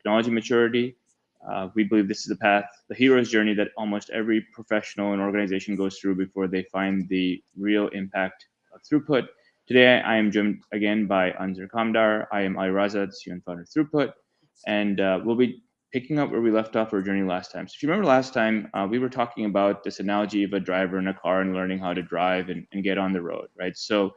technology maturity. We believe this is the path, the hero's journey that almost every professional and organization goes through before they find the real impact of Throughput. Today, I am joined again by Anzar Kamdar. I am Ali Raza, the CEO and founder of Throughput, and we'll be picking up where we left off our journey last time. So if you remember last time, we were talking about this analogy of a driver in a car and learning how to drive and get on the road, right? So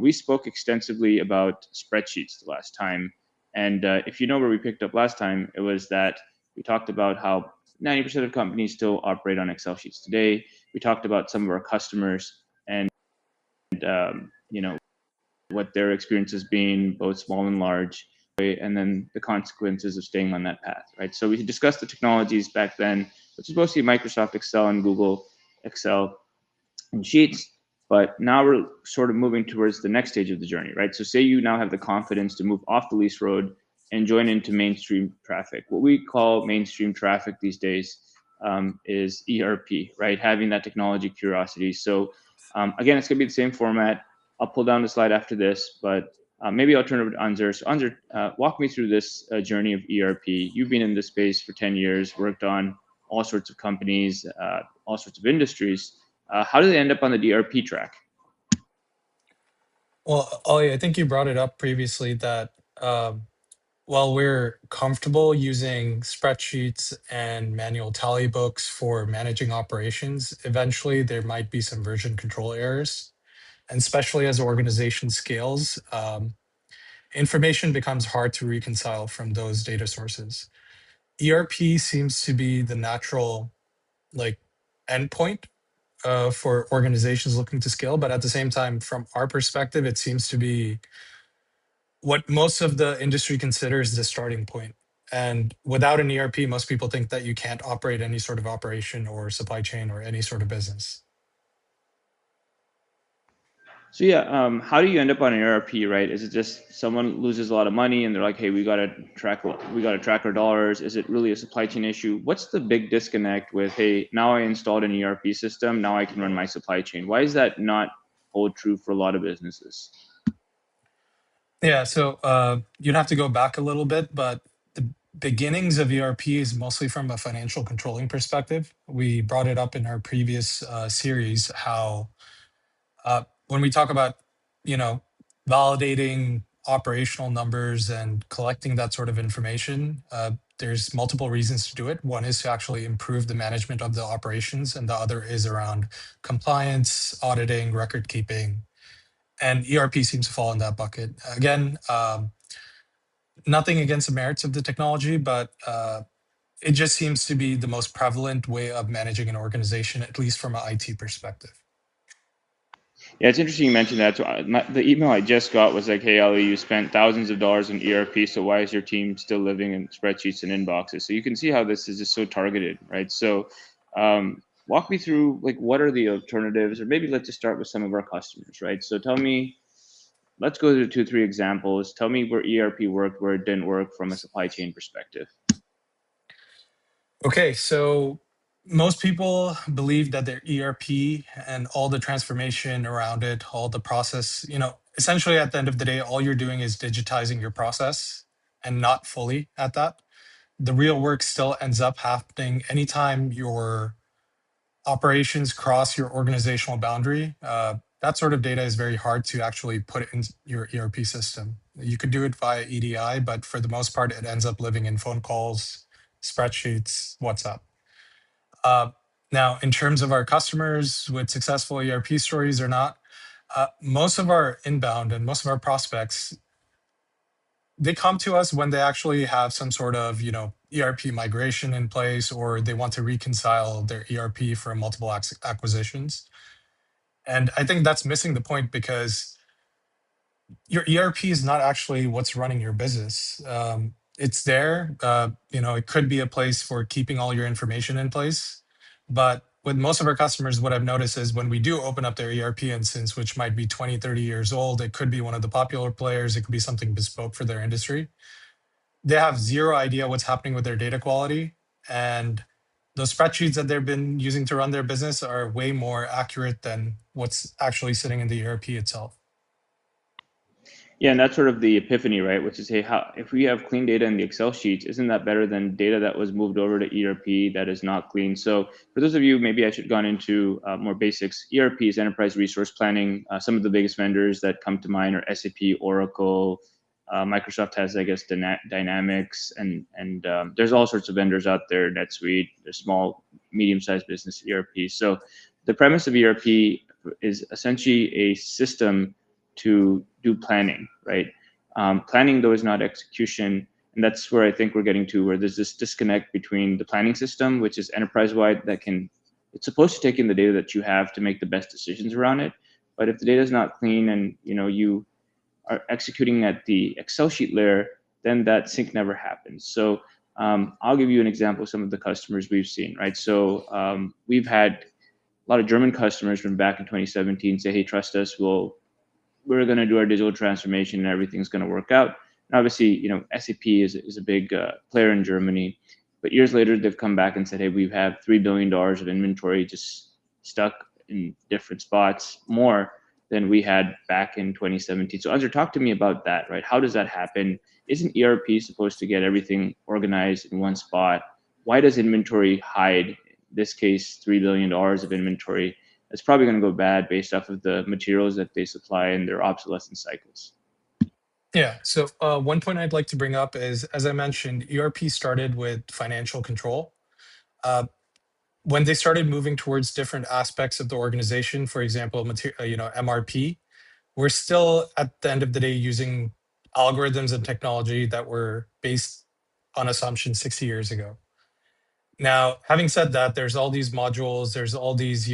we spoke extensively about spreadsheets the last time. And if you know where we picked up last time, it was that we talked about how 90% of companies still operate on Excel sheets today. We talked about some of our customers and you know, what their experience has been, both small and large, and then the consequences of staying on that path, right? So we discussed the technologies back then, which is mostly Microsoft Excel and Google Excel and Sheets. But now we're sort of moving towards the next stage of the journey, right? So say you now have the confidence to move off the lease road and join into mainstream traffic. What we call mainstream traffic these days is ERP, right? Having that technology curiosity. So again, it's gonna be the same format. I'll pull down the slide after this, but maybe I'll turn it over to Anzar. So Anzar, walk me through this journey of ERP. You've been in this space for 10 years, worked on all sorts of companies, all sorts of industries. How did they end up on the ERP track? Well, Ollie, I think you brought it up previously that while we're comfortable using spreadsheets and manual tally books for managing operations, eventually there might be some version control errors. And especially as organization scales, information becomes hard to reconcile from those data sources. ERP seems to be the natural like endpoint for organizations looking to scale, but at the same time, from our perspective, it seems to be what most of the industry considers the starting point. And without an ERP, most people think that you can't operate any sort of operation or supply chain or any sort of business. So yeah, how do you end up on an ERP, right? Is it just someone loses a lot of money and they're like, hey, we gotta track our dollars? Is it really a supply chain issue? What's the big disconnect with, hey, now I installed an ERP system, now I can run my supply chain? Why is that not hold true for a lot of businesses? Yeah, so you'd have to go back a little bit, but the beginnings of ERP is mostly from a financial controlling perspective. We brought it up in our previous series how when we talk about, you know, validating operational numbers and collecting that sort of information, there's multiple reasons to do it. One is to actually improve the management of the operations, and the other is around compliance, auditing, record keeping, and ERP seems to fall in that bucket. Again, nothing against the merits of the technology, but it just seems to be the most prevalent way of managing an organization, at least from an IT perspective. Yeah, it's interesting you mentioned that. So the email I just got was like, hey, Ali, you spent thousands of dollars on ERP, so why is your team still living in spreadsheets and inboxes? So you can see how this is just so targeted, right? So walk me through, like, what are the alternatives? Or maybe let's just start with some of our customers, right? So tell me, let's go through 2, 3 examples. Tell me where ERP worked, where it didn't work from a supply chain perspective. Okay, so most people believe that their ERP and all the transformation around it, all the process, you know, essentially at the end of the day, all you're doing is digitizing your process and not fully at that. The real work still ends up happening anytime your operations cross your organizational boundary. That sort of data is very hard to actually put in your ERP system. You could do it via EDI, but for the most part, it ends up living in phone calls, spreadsheets, WhatsApp. Uh, Now, in terms of our customers with successful ERP stories or not, most of our inbound and most of our prospects, they come to us when they actually have some sort of, you know, ERP migration in place, or they want to reconcile their ERP for multiple acquisitions. And I think that's missing the point because your ERP is not actually what's running your business. It's there. You know, it could be a place for keeping all your information in place. But with most of our customers, what I've noticed is when we do open up their ERP instance, which might be 20, 30 years old, it could be one of the popular players, it could be something bespoke for their industry. They have zero idea what's happening with their data quality. And those spreadsheets that they've been using to run their business are way more accurate than what's actually sitting in the ERP itself. Yeah, and that's sort of the epiphany, right? Which is, hey, how if we have clean data in the Excel sheets, isn't that better than data that was moved over to ERP that is not clean? So, for those of you, maybe I should have gone into more basics. ERP is enterprise resource planning. Some of the biggest vendors that come to mind are SAP, Oracle. Microsoft has, I guess, Dynamics, and there's all sorts of vendors out there. NetSuite, there's small, medium-sized business ERP. So, the premise of ERP is essentially a system to do planning, right? Planning, though, is not execution. And that's where I think we're getting to, where there's this disconnect between the planning system, which is enterprise-wide, it's supposed to take in the data that you have to make the best decisions around it. But if the data is not clean and you are executing at the Excel sheet layer, then that sync never happens. So I'll give you an example of some of the customers we've seen, right? So we've had a lot of German customers from back in 2017 say, hey, trust us, we're going to do our digital transformation and everything's going to work out. And obviously, SAP is a big player in Germany, but years later they've come back and said, hey, we have $3 billion of inventory just stuck in different spots, more than we had back in 2017. So Azar, talk to me about that, right? How does that happen? Isn't ERP supposed to get everything organized in one spot? Why does inventory hide, in this case, $3 billion of inventory? It's probably going to go bad based off of the materials that they supply and their obsolescence cycles. Yeah. So one point I'd like to bring up is, as I mentioned, ERP started with financial control. Uh, when they started moving towards different aspects of the organization, for example, MRP, we're still at the end of the day using algorithms and technology that were based on assumptions 60 years ago. Now, having said that, there's all these modules, there's all these,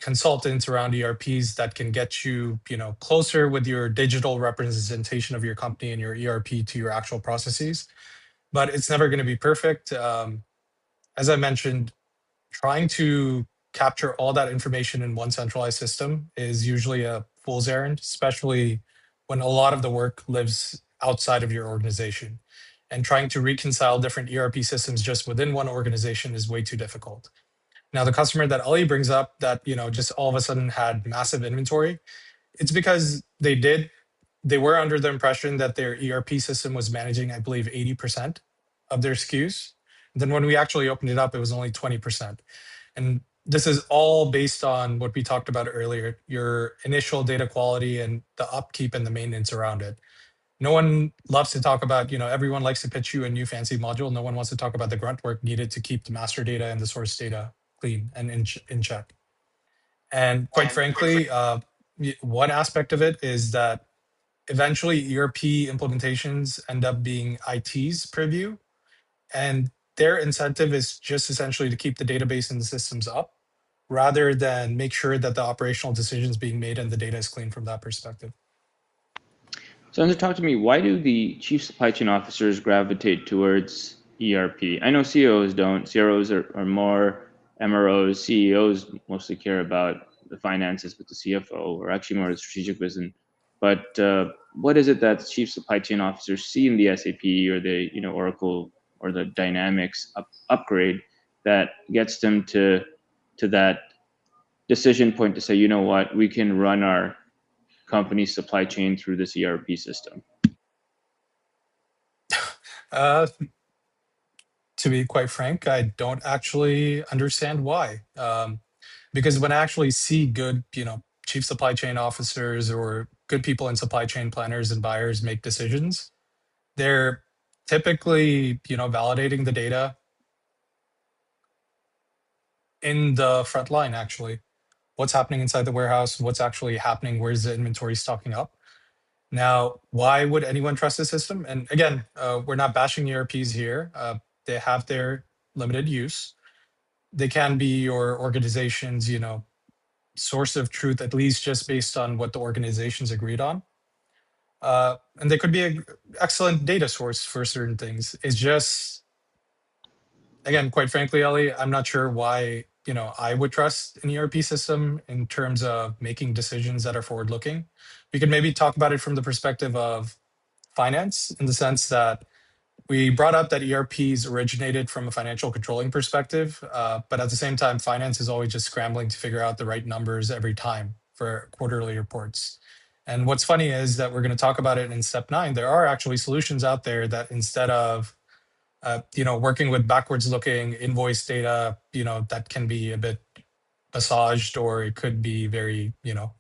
consultants around ERPs that can get you, closer with your digital representation of your company and your ERP to your actual processes. But it's never going to be perfect. As I mentioned, trying to capture all that information in one centralized system is usually a fool's errand, especially when a lot of the work lives outside of your organization. And trying to reconcile different ERP systems just within one organization is way too difficult. Now, the customer that Ali brings up that, just all of a sudden had massive inventory, it's because they were under the impression that their ERP system was managing, I believe, 80% of their SKUs. Then when we actually opened it up, it was only 20%. And this is all based on what we talked about earlier, your initial data quality and the upkeep and the maintenance around it. No one loves to talk about, everyone likes to pitch you a new fancy module. No one wants to talk about the grunt work needed to keep the master data and the source data clean and in check. And quite frankly, one aspect of it is that eventually ERP implementations end up being IT's purview, and their incentive is just essentially to keep the database and the systems up rather than make sure that the operational decisions being made and the data is clean from that perspective. So, Anza, talk to me. Why do the chief supply chain officers gravitate towards ERP? I know CEOs don't. CROs are more MROs. CEOs mostly care about the finances, but the CFO or actually more the strategic vision. But what is it that chief supply chain officers see in the SAP or the Oracle or the Dynamics upgrade that gets them to that decision point to say, you know what, we can run our company supply chain through this ERP system? Uh, to be quite frank, I don't actually understand why. Because when I actually see good, chief supply chain officers or good people in supply chain planners and buyers make decisions, they're typically, validating the data in the front line, actually. What's happening inside the warehouse? What's actually happening? Where's the inventory stocking up? Now, why would anyone trust the system? And again, we're not bashing ERPs here. They have their limited use. They can be your organization's, source of truth, at least just based on what the organization's agreed on. And they could be an excellent data source for certain things. It's just, again, quite frankly, Ellie, I'm not sure why, I would trust an ERP system in terms of making decisions that are forward looking. We could maybe talk about it from the perspective of finance in the sense that we brought up that ERPs originated from a financial controlling perspective, but at the same time, finance is always just scrambling to figure out the right numbers every time for quarterly reports. And what's funny is that we're going to talk about it in step 9. There are actually solutions out there that instead of working with backwards looking invoice data, that can be a bit massaged, or it could be very,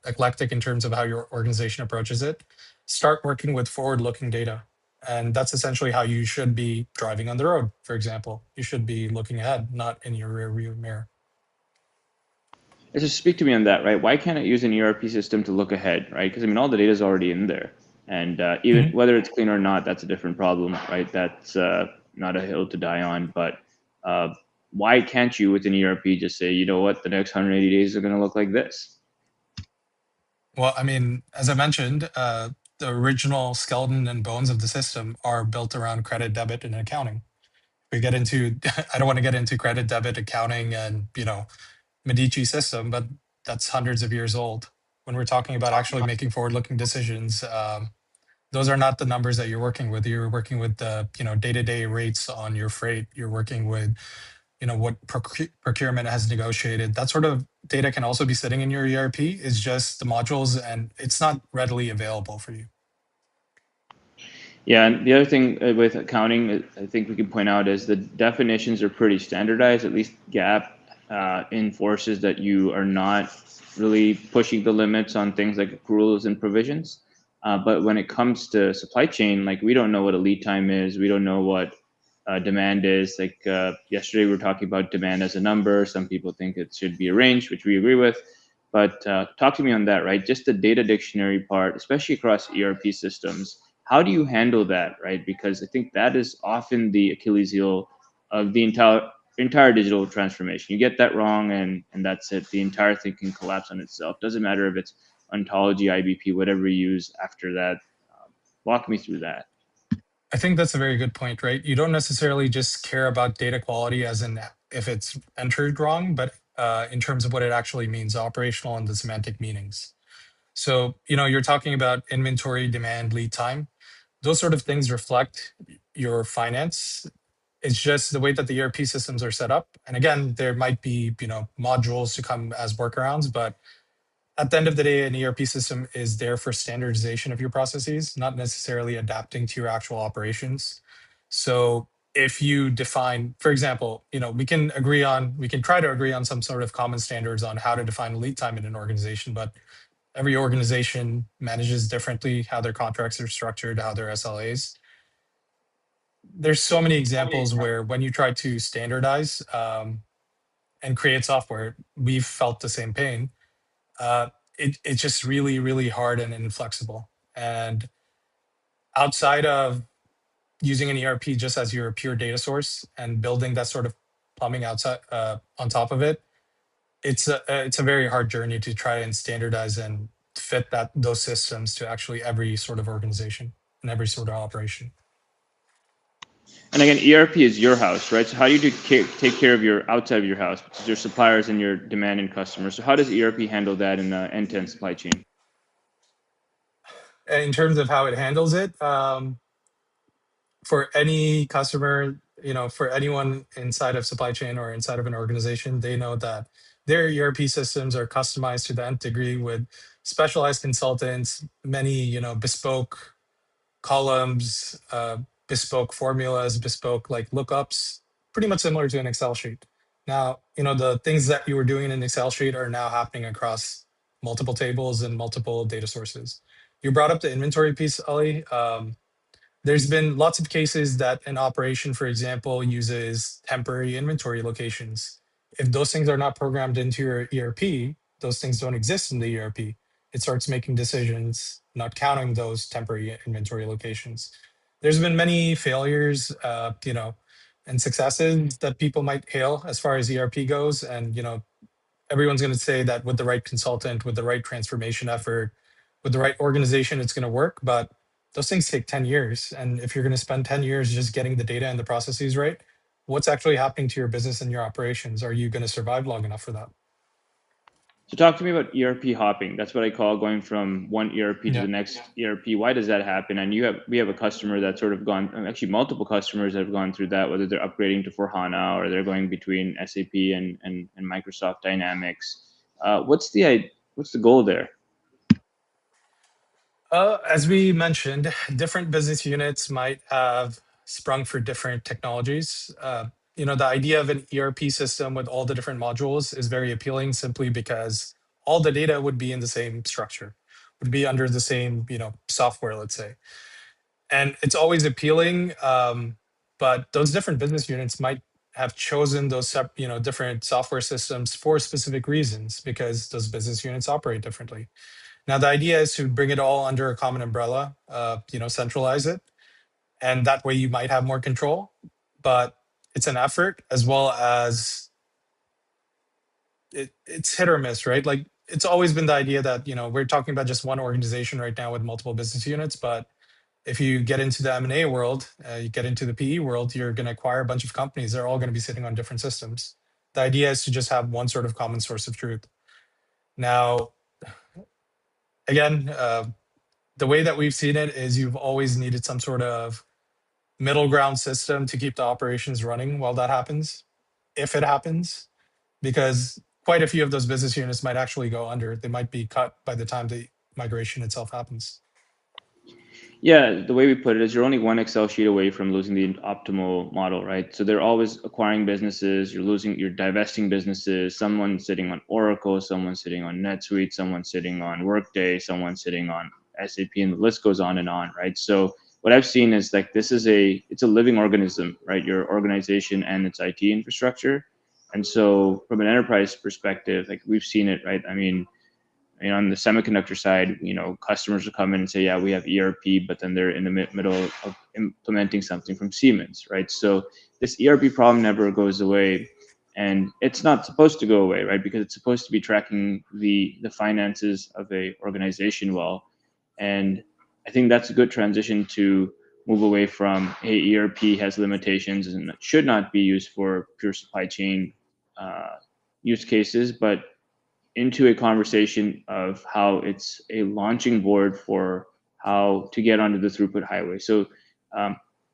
eclectic in terms of how your organization approaches it. Start working with forward looking data. And that's essentially how you should be driving on the road, for example. You should be looking ahead, not in your rear view mirror. Just speak to me on that, right? Why can't I use an ERP system to look ahead, right? Because I mean, all the data is already in there, and even Mhm. whether it's clean or not, that's a different problem, right? That's not a hill to die on. But uh, why can't you, with an ERP, just say, you know what, the next 180 days are going to look like this? Well, I mean, as I mentioned, the original skeleton and bones of the system are built around credit, debit, and accounting. We get into, I don't want to get into credit, debit, accounting, and Medici system, but that's hundreds of years old. When we're talking about actually making forward-looking decisions, those are not the numbers that you're working with. You're working with the day-to-day rates on your freight. You're working with what procurement has negotiated. That sort of data can also be sitting in your ERP. It's just the modules, and it's not readily available for you. Yeah, and the other thing with accounting, I think we can point out is the definitions are pretty standardized. At least GAAP enforces that you are not really pushing the limits on things like accruals and provisions. But when it comes to supply chain, like we don't know what a lead time is. We don't know what demand is. Like yesterday, we were talking about demand as a number. Some people think it should be a range, which we agree with. But talk to me on that, right? Just the data dictionary part, especially across ERP systems. How do you handle that, right? Because I think that is often the Achilles heel of the entire digital transformation. You get that wrong, and that's it. The entire thing can collapse on itself. Doesn't matter if it's ontology, IBP, whatever you use after that. Walk me through that. I think that's a very good point, right? You don't necessarily just care about data quality as in if it's entered wrong, but in terms of what it actually means, operational and the semantic meanings. So, you're talking about inventory, demand, lead time. Those sort of things reflect your finance. It's just the way that the ERP systems are set up. And again, there might be, modules to come as workarounds, but at the end of the day, an ERP system is there for standardization of your processes, not necessarily adapting to your actual operations. So if you define, for example, we can try to agree on some sort of common standards on how to define lead time in an organization, but every organization manages differently how their contracts are structured, how their SLAs. There's so many examples where when you try to standardize and create software, we've felt the same pain. uh, it's just really, really hard and inflexible. And outside of using an ERP just as your pure data source and building that sort of plumbing outside on top of it, it's a very hard journey to try and standardize and fit those systems to actually every sort of organization and every sort of operation. And again, ERP is your house, right? So how do you take care of your outside of your house, which is your suppliers and your demand and customers? So how does ERP handle that in the end-to-end supply chain? And in terms of how it handles it, for any customer, for anyone inside of supply chain or inside of an organization, they know that their ERP systems are customized to the nth degree with specialized consultants, many, bespoke columns, bespoke formulas, bespoke like lookups, pretty much similar to an Excel sheet. Now, the things that you were doing in an Excel sheet are now happening across multiple tables and multiple data sources. You brought up the inventory piece, Ali. There's been lots of cases that an operation, for example, uses temporary inventory locations. If those things are not programmed into your ERP, those things don't exist in the ERP. It starts making decisions, not counting those temporary inventory locations. There's been many failures, and successes that people might hail as far as ERP goes. And, everyone's going to say that with the right consultant, with the right transformation effort, with the right organization, it's going to work. But those things take 10 years. And if you're going to spend 10 years just getting the data and the processes right, what's actually happening to your business and your operations? Are you going to survive long enough for that? So talk to me about ERP hopping. That's what I call going from one ERP to Yeah. the next ERP. Why does that happen? And we have a customer that's sort of gone, actually multiple customers that have gone through that, whether they're upgrading to for HANA or they're going between SAP and Microsoft Dynamics. What's the goal there? As we mentioned, different business units might have sprung for different technologies. The idea of an ERP system with all the different modules is very appealing simply because all the data would be in the same structure, would be under the same, software, let's say. And it's always appealing, but those different business units might have chosen those different software systems for specific reasons because those business units operate differently. Now, the idea is to bring it all under a common umbrella, centralize it, and that way you might have more control. But it's an effort as well as it's hit or miss, right? Like it's always been the idea that we're talking about just one organization right now with multiple business units, but if you get into the M&A world, you get into the PE world, you're going to acquire a bunch of companies. They're all going to be sitting on different systems. The idea is to just have one sort of common source of truth. Now, again, the way that we've seen it is you've always needed some sort of middle ground system to keep the operations running while that happens, if it happens, because quite a few of those business units might actually go under. They might be cut by the time the migration itself happens. Yeah, the way we put it is you're only one Excel sheet away from losing the optimal model, right? So they're always acquiring businesses, you're divesting businesses, someone sitting on Oracle, someone sitting on NetSuite, someone sitting on Workday, someone sitting on SAP, and the list goes on and on, right? So what I've seen is like it's a living organism, right? Your organization and its IT infrastructure. And so from an enterprise perspective, like we've seen it, right? I mean, on the semiconductor side, customers will come in and say, yeah, we have ERP, but then they're in the middle of implementing something from Siemens, right? So this ERP problem never goes away, and it's not supposed to go away, right? Because it's supposed to be tracking the finances of a organization well. And I think that's a good transition to move away from, hey, ERP has limitations and it should not be used for pure supply chain use cases, but into a conversation of how it's a launching board for how to get onto the throughput highway. So,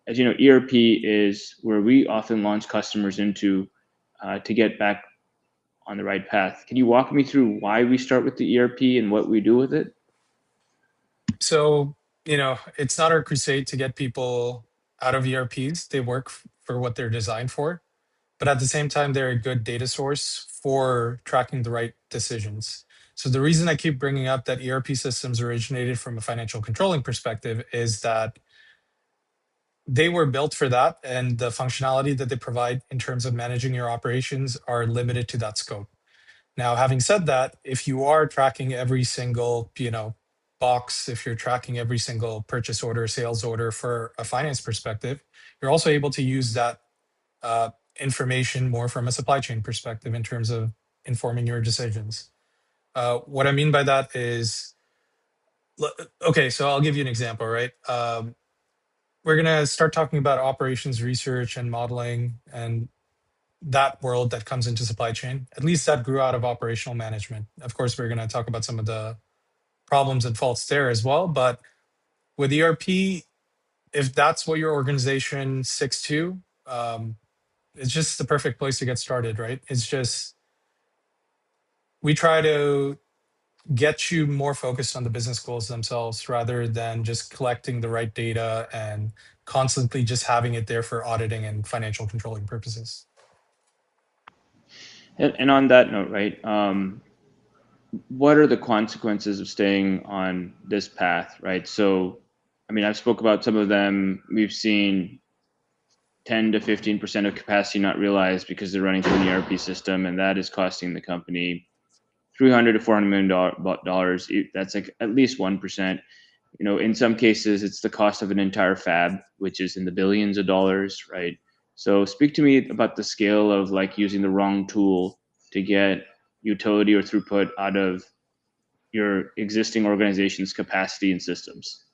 as you know, ERP is where we often launch customers into to get back on the right path. Can you walk me through why we start with the ERP and what we do with it? So, it's not our crusade to get people out of ERPs. They work for what they're designed for. But at the same time, they're a good data source for tracking the right decisions. So the reason I keep bringing up that ERP systems originated from a financial controlling perspective is that they were built for that, and the functionality that they provide in terms of managing your operations are limited to that scope. Now, having said that, if you are tracking every single, box, if you're tracking every single purchase order, sales order for a finance perspective, you're also able to use that uh, information more from a supply chain perspective in terms of informing your decisions. What I mean by that is, okay, so I'll give you an example, right? We're going to start talking about operations research and modeling and that world that comes into supply chain. At least that grew out of operational management. Of course, we're going to talk about some of the problems and faults there as well. But with ERP, if that's what your organization sticks to, it's just the perfect place to get started, right? It's just, we try to get you more focused on the business goals themselves rather than just collecting the right data and constantly just having it there for auditing and financial controlling purposes. And on that note, right, what are the consequences of staying on this path, right? So, I mean, I've spoke about some of them. We've seen 10 to 15% of capacity not realized because they're running through an ERP system, and that is costing the company $300 to $400 million. That's like at least 1%. In some cases, it's the cost of an entire fab, which is in the billions of dollars, right? So speak to me about the scale of like using the wrong tool to get utility or throughput out of your existing organization's capacity and systems.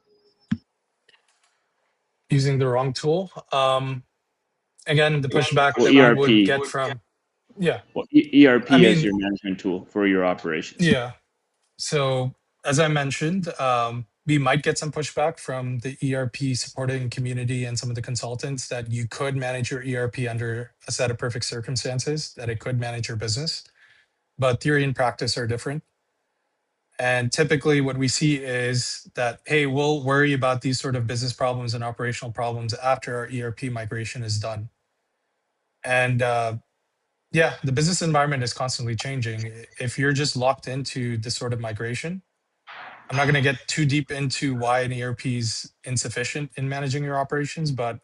Using the wrong tool. Again, the pushback Well, that we would ERP. get from, yeah, Well, ERP I as mean, your management tool for your operations. yeah. So as I mentioned, we might get some pushback from the ERP supporting community and some of the consultants that you could manage your ERP under a set of perfect circumstances, that it could manage your business. But theory and practice are different. And typically, what we see is that, hey, we'll worry about these sort of business problems and operational problems after our ERP migration is done. And yeah, the business environment is constantly changing. If you're just locked into this sort of migration, I'm not going to get too deep into why an ERP is insufficient in managing your operations, but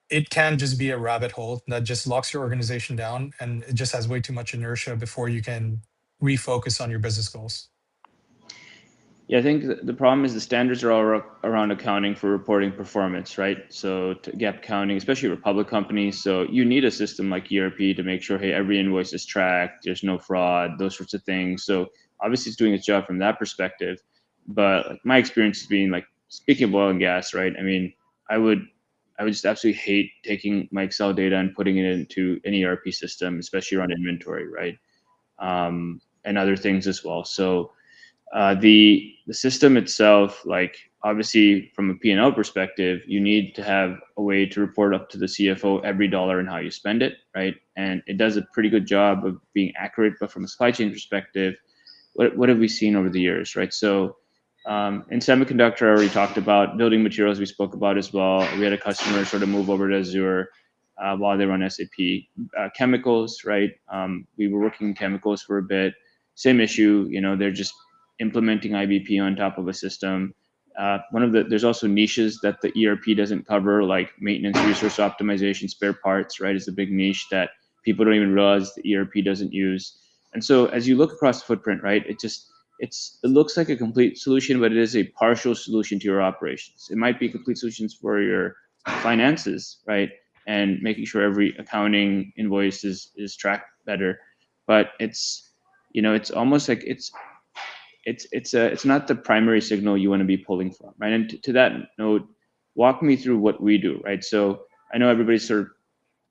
it can just be a rabbit hole that just locks your organization down and it just has way too much inertia before you can refocus on your business goals. Yeah, I think the problem is the standards are all around accounting for reporting performance, right? So to GAAP accounting, especially for public companies, so you need a system like ERP to make sure, hey, every invoice is tracked, there's no fraud, those sorts of things. So obviously, it's doing its job from that perspective. But like my experience has been like speaking of oil and gas, right? I mean, I would I would just absolutely hate taking my Excel data and putting it into an ERP system, especially around inventory, right? And other things as well. So the system itself, like obviously from a P&L perspective, you need to have a way to report up to the CFO every dollar and how you spend it, right? And it does a pretty good job of being accurate. But from a supply chain perspective, what have we seen over the years, right? So in semiconductor, I already talked about building materials. We spoke about as well. We had a customer sort of move over to Azure while they run SAP. Chemicals, right? We were working in chemicals for a bit. Same issue. You know, they're just implementing IBP on top of a system. There's also niches that the ERP doesn't cover, like maintenance, resource optimization, spare parts, right? Is a big niche that people don't even realize the ERP doesn't use. And so as you look across the footprint, right, it looks like a complete solution, but it is a partial solution to your operations. It might be complete solutions for your finances, right? And making sure every accounting invoice is tracked better. But it's almost like it's not the primary signal you want to be pulling from, right? And to that note, walk me through what we do, right? So I know everybody sort of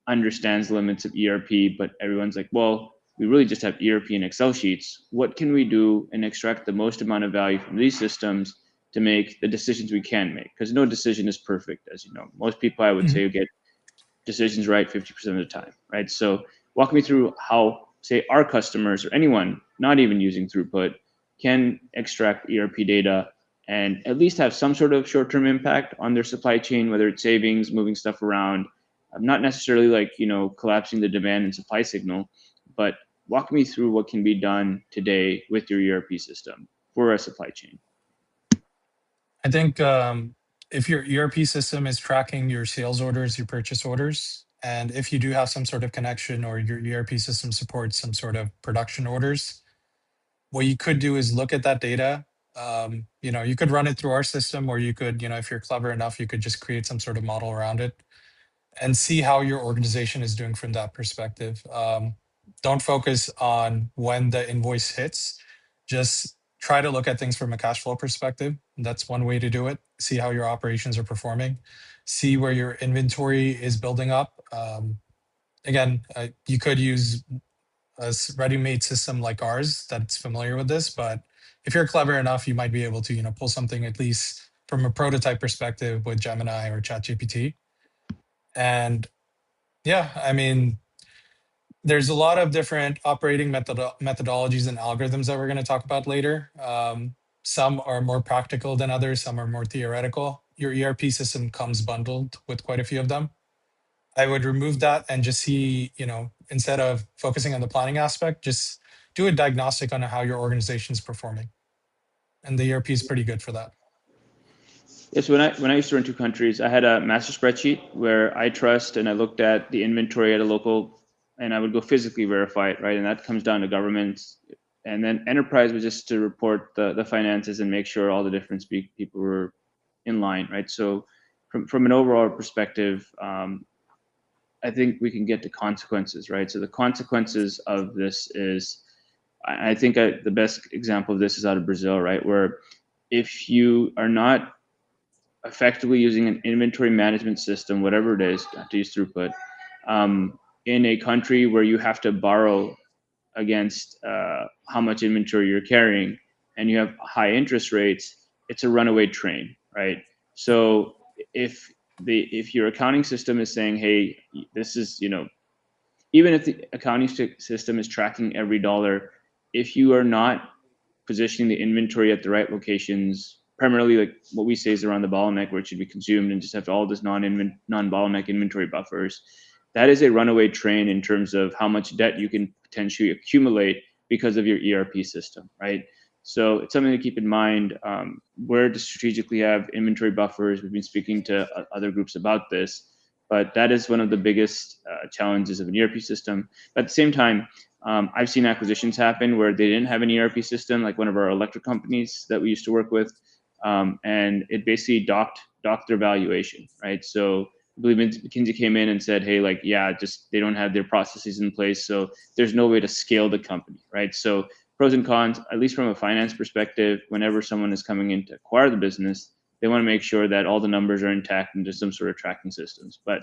understands the limits of ERP, but everyone's like, well, we really just have ERP and Excel sheets. What can we do and extract the most amount of value from these systems to make the decisions we can make? Because no decision is perfect, as you know. Most people, I would Mhm. say, get decisions right 50% of the time, right? So walk me through how, say, our customers or anyone not even using Throughput can extract ERP data and at least have some sort of short-term impact on their supply chain, whether it's savings, moving stuff around, not necessarily like, collapsing the demand and supply signal, but walk me through what can be done today with your ERP system for a supply chain. I think if your ERP system is tracking your sales orders, your purchase orders, and if you do have some sort of connection or your ERP system supports some sort of production orders, what you could do is look at that data. You could run it through our system, or you could, if you're clever enough, you could just create some sort of model around it and see how your organization is doing from that perspective. Don't focus on when the invoice hits. Just try to look at things from a cash flow perspective. That's one way to do it. See how your operations are performing. See where your inventory is building up. Again, you could use a ready-made system like ours that's familiar with this, but if you're clever enough, you might be able to, pull something at least from a prototype perspective with Gemini or ChatGPT. And yeah, I mean, there's a lot of different operating methodologies and algorithms that we're going to talk about later. Some are more practical than others, some are more theoretical. Your ERP system comes bundled with quite a few of them. I would remove that and just see, instead of focusing on the planning aspect, just do a diagnostic on how your organization is performing. And the ERP is pretty good for that. Yes, when I used to run two countries, I had a master spreadsheet where I trust and I looked at the inventory at a local, and I would go physically verify it, right? And that comes down to governments, and then enterprise was just to report the finances and make sure all the different people were in line, right? So from an overall perspective, I think we can get to consequences, right? So the consequences of this is, I think the best example of this is out of Brazil, right? Where if you are not effectively using an inventory management system, whatever it is, to use Throughput, in a country where you have to borrow against how much inventory you're carrying, and you have high interest rates, it's a runaway train, right? So if your accounting system is saying, hey, this is, even if the accounting system is tracking every dollar, if you are not positioning the inventory at the right locations, primarily like what we say is around the bottleneck where it should be consumed, and just have all this non-bottleneck inventory buffers. That is a runaway train in terms of how much debt you can potentially accumulate because of your ERP system, right? So it's something to keep in mind. Where to strategically have inventory buffers. We've been speaking to other groups about this, but that is one of the biggest challenges of an ERP system. But at the same time, I've seen acquisitions happen where they didn't have an ERP system, like one of our electric companies that we used to work with, and it basically docked their valuation, right? So I believe McKinsey came in and said, hey, like, yeah, just they don't have their processes in place, so there's no way to scale the company, right? So pros and cons, at least from a finance perspective, whenever someone is coming in to acquire the business, they want to make sure that all the numbers are intact and there's some sort of tracking systems. But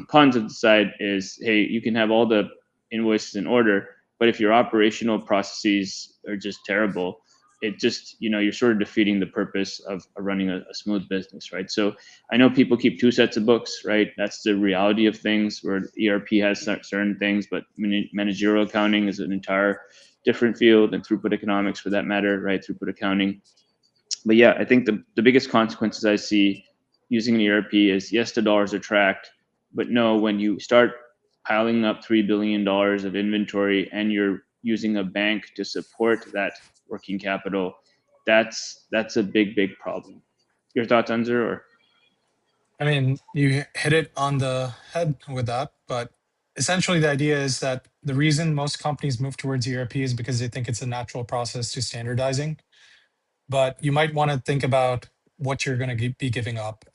cons of the side is, hey, you can have all the invoices in order, but if your operational processes are just terrible, it just, you're sort of defeating the purpose of running a smooth business, right? So I know people keep two sets of books, right? That's the reality of things, where ERP has certain things, but managerial accounting is an entire different field, and throughput economics for that matter, right? Throughput accounting. But yeah, I think the biggest consequences I see using an ERP is, yes, the dollars are tracked, but no, when you start piling up $3 billion of inventory and you're using a bank to support that working capital, that's a big problem. Your thoughts, Anzur? Or I mean, you hit it on the head with that, but essentially the idea is that the reason most companies move towards ERP is because they think it's a natural process to standardizing. But you might want to think about what you're going to be giving up.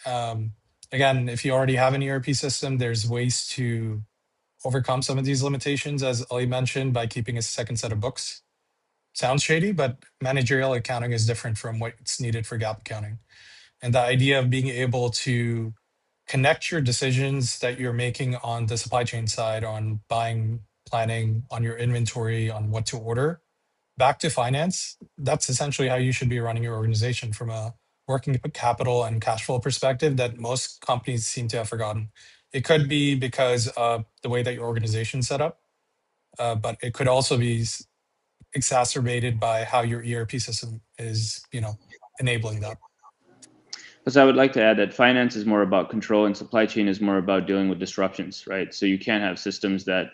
Again, if you already have an ERP system, there's ways to overcome some of these limitations, as Ali mentioned, by keeping a second set of books. Sounds shady, but managerial accounting is different from what's needed for GAAP accounting. And the idea of being able to connect your decisions that you're making on the supply chain side, on buying, planning, on your inventory, on what to order, back to finance, that's essentially how you should be running your organization from a working capital and cash flow perspective that most companies seem to have forgotten. It could be because of the way that your organization's set up, but it could also be exacerbated by how your ERP system is, enabling that. because I would like to add that finance is more about control and supply chain is more about dealing with disruptions, right? So you can't have systems that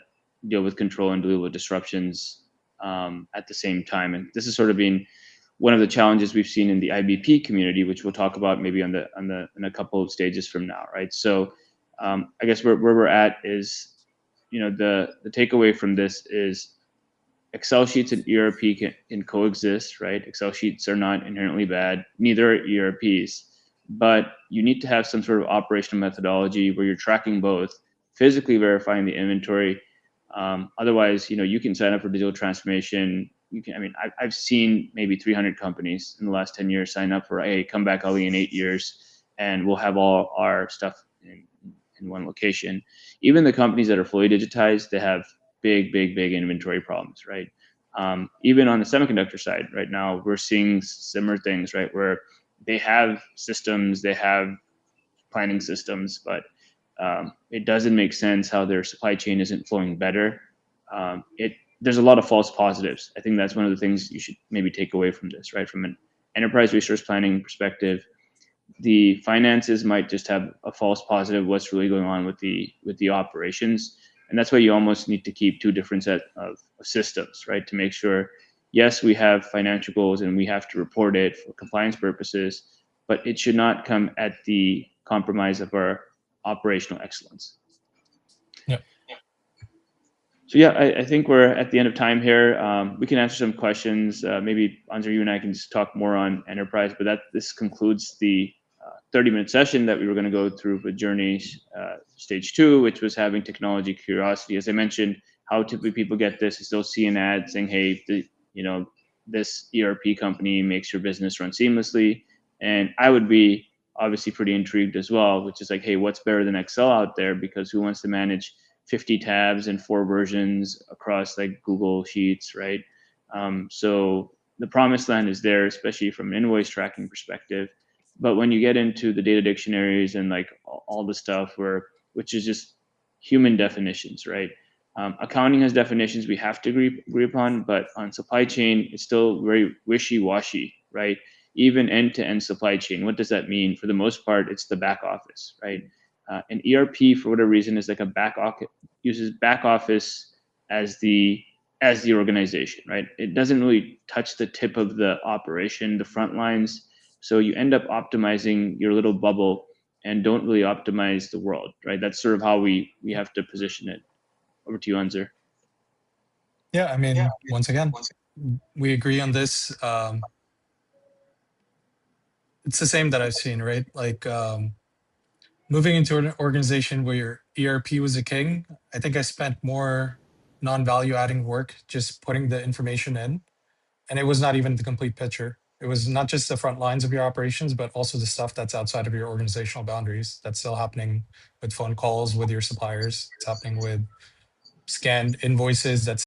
deal with control and deal with disruptions at the same time. And this has sort of been one of the challenges we've seen in the IBP community, which we'll talk about maybe in a couple of stages from now, right? So I guess where we're at is, the takeaway from this is Excel sheets and ERP can coexist, right? Excel sheets are not inherently bad, neither are ERPs, but you need to have some sort of operational methodology where you're tracking both, physically verifying the inventory. Otherwise, you can sign up for digital transformation. I've seen maybe 300 companies in the last 10 years sign up for, hey, come back, Ali, in 8 years, and we'll have all our stuff in one location. Even the companies that are fully digitized, they have big inventory problems, right? Even on the semiconductor side, right now we're seeing similar things, right? Where they have systems, they have planning systems, but it doesn't make sense how their supply chain isn't flowing better. There's a lot of false positives. I think that's one of the things you should maybe take away from this, right? From an enterprise resource planning perspective, the finances might just have a false positive what's really going on with the operations, and that's why you almost need to keep two different set of systems, right? To make sure, yes, we have financial goals and we have to report it for compliance purposes, but it should not come at the compromise of our operational excellence. Yeah. So yeah, I think we're at the end of time here. We can answer some questions. Maybe Anzur, you and I can just talk more on enterprise, but this concludes the 30-minute session that we were going to go through with Journey stage 2, which was having technology curiosity. As I mentioned, how typically people get this is they'll see an ad saying, hey, this ERP company makes your business run seamlessly. And I would be obviously pretty intrigued as well, which is like, hey, what's better than Excel out there? Because who wants to manage 50 tabs and 4 versions across like Google Sheets, right? So the promised land is there, especially from an invoice tracking perspective. But when you get into the data dictionaries and like all the stuff which is just human definitions, right? Accounting has definitions we have to agree upon, but on supply chain, it's still very wishy-washy, right? Even end-to-end supply chain, what does that mean? For the most part, it's the back office, right? An ERP, for whatever reason, is like a back office, uses back office as the organization, right? It doesn't really touch the tip of the operation, the front lines. So you end up optimizing your little bubble and don't really optimize the world, right? That's sort of how we have to position it. Over to you, Anzer. Yeah, I mean, once again, we agree on this. It's the same that I've seen, right? Like moving into an organization where your ERP was a king, I think I spent more non-value adding work just putting the information in. And it was not even the complete picture. It was not just the front lines of your operations, but also the stuff that's outside of your organizational boundaries. That's still happening with phone calls with your suppliers. It's happening with scanned invoices that's